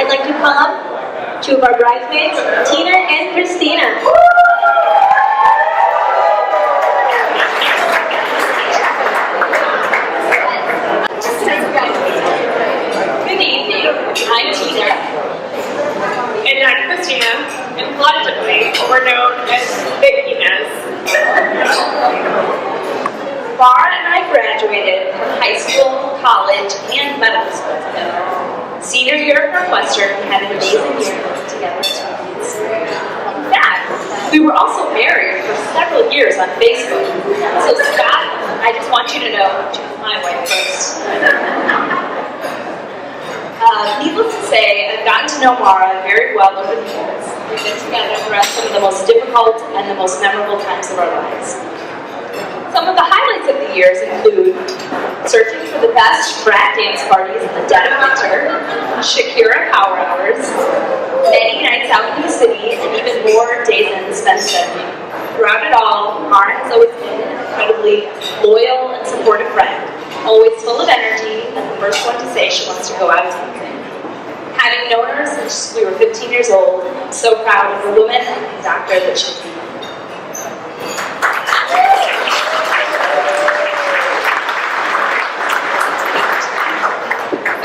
I'd like to call up two of our bridesmaids, Tina and Christina. Good evening, I'm Tina. And I'm Christina, and collectively we're known as Big Inas. Mara and I graduated from high school, college, and medical school together. Senior year at Northwestern, we had an amazing year together as roommates. In fact, we were also married for several years on Facebook. So Scott, I just want you to know, choose my wife first. Needless to say, I've gotten to know Mara very well over the years. We've been together throughout some of the most difficult and the most memorable times of our lives. Some of the highlights of the years include searching for the best frat dance parties in the dead of winter, Shakira power hours, many nights out in the city, and even more days in spent studying. Throughout it all, Mara has always been an incredibly loyal and supportive friend, always full of energy, and the first one to say she wants to go out something. Having known her since we were 15 years old, I'm so proud of the woman and doctor that she's been.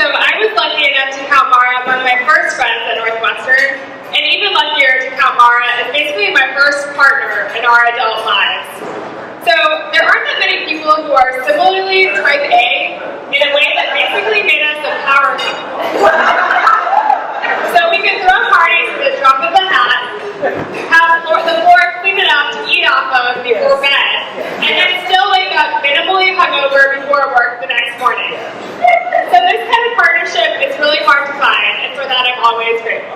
So I was lucky enough to count Mara one of my first friends at Northwestern, and even luckier to count Mara as basically my first partner in our adult lives. So there aren't that many people who are similarly type A in a way that basically made us a power couple. So we could throw parties at the drop of a hat, have the floor clean enough to eat off of before bed, and then still wake up minimally hungover before work the next morning. So this kind of partnership is really hard to find, and for that I'm always grateful.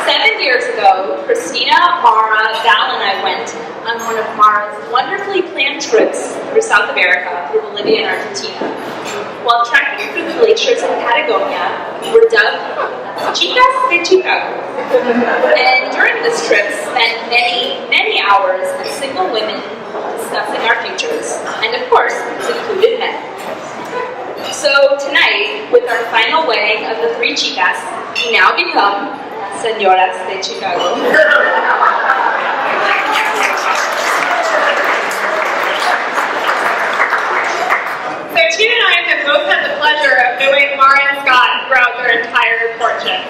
7 years ago, Christina, Mara, Val, and I went on one of Mara's wonderfully planned trips through South America, through Bolivia and Argentina. While trekking through the glaciers in Patagonia, we were dubbed Chicas de Chicago. And during this trip, spent many hours as single women discussing our futures. And of course, this included men. So tonight, with our final wedding of the three chicas, we now become Señoras de Chicago. So Tina and I have both had the pleasure of knowing Mara and Scott throughout their entire courtship.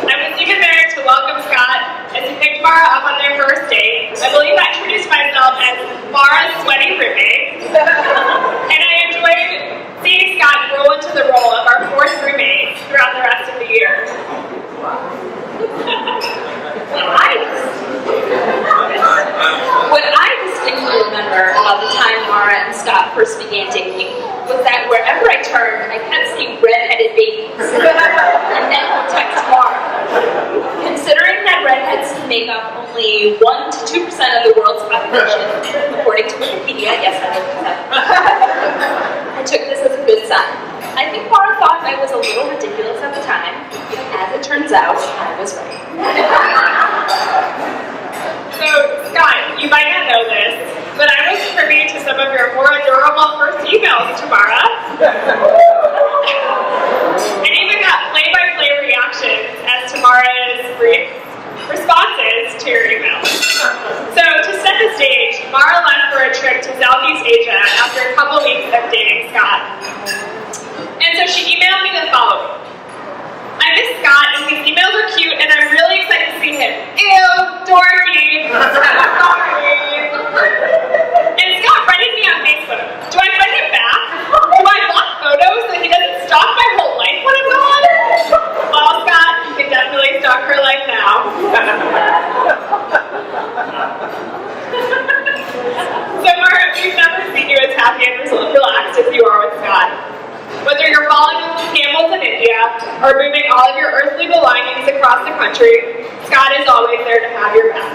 I was even there to welcome Scott as he picked Mara up on their first date. I believe I introduced myself as Mara's sweaty roommate. And I enjoyed seeing Scott grow into the role of our fourth roommate throughout the rest of the year. What I distinctly remember about the time Mara and Scott first began dating was that wherever I turned, I kept seeing redheaded babies. And then would text Mara. Considering that redheads make up only 1 to 2% of the world's population, according to Wikipedia, yes, I looked this up. I took this as a good sign. I think Mara thought I was a little ridiculous at the time. As it turns out, I was right. So, Scott, you might not know this, but I was privy to some of your more adorable first emails to Mara. And even got play-by-play reactions as to Mara's responses to your emails. So, to set the stage, Mara left for a trip to Southeast Asia after a couple weeks of dating Scott. And so she emailed me the following. I miss Scott, and his emails are cute, and I'm really excited to see him. Ew, dorky. Sorry. And Scott friended me on Facebook. Do I friend him back? Do I block photos so he doesn't stalk my whole life when I'm gone? Well, Scott, you can definitely stalk her life now. So, Mara, we've never seen you as happy and relaxed as you are with Scott. Whether you're following with camels in India or moving all of your earthly belongings across the country, Scott is always there to have your back.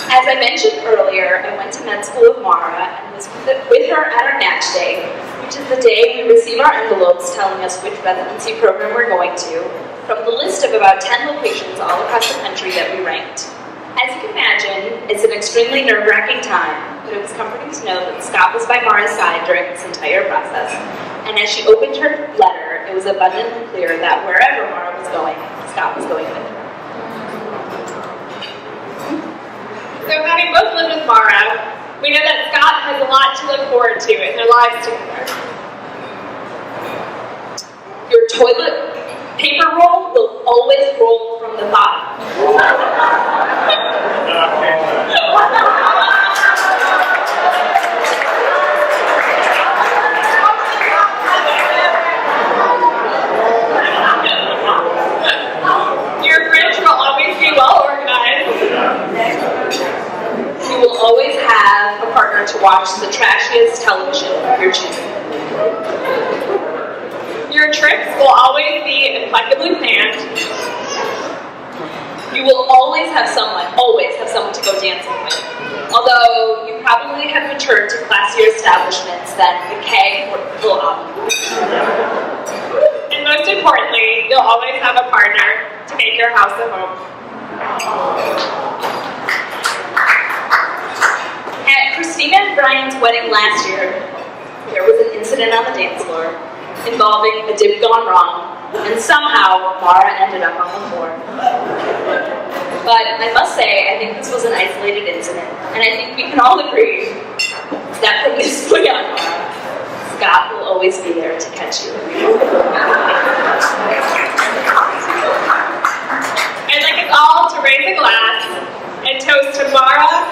As I mentioned earlier, I went to med school with Mara and was with her at our match day, which is the day we receive our envelopes telling us which residency program we're going to, from the list of about 10 locations all across the country that we ranked. As you can imagine, it's an extremely nerve-wracking time. but it was comforting to know that Scott was by Mara's side during this entire process. And as she opened her letter, it was abundantly clear that wherever Mara was going, Scott was going with her. So having both lived with Mara, we know that Scott has a lot to look forward to in their lives together. Your toilet paper roll will always roll from the bottom. Your fridge will always be well organized. You will always have a partner to watch the trashiest television of your choosing. Your trips will always be impeccably planned. You will always have someone to go dancing with. Although you probably have matured to classier establishments than the K or the Lobby. And most importantly, you'll always have a partner to make your house a home. At Christina and Brian's wedding last year, there was an incident on the dance floor involving a dip gone wrong, and somehow Mara ended up on the floor. But I must say, I think this was an isolated incident, and I think we can all agree that from this point on, Scott will always be there to catch you. I'd like us all to raise a glass and toast to Mara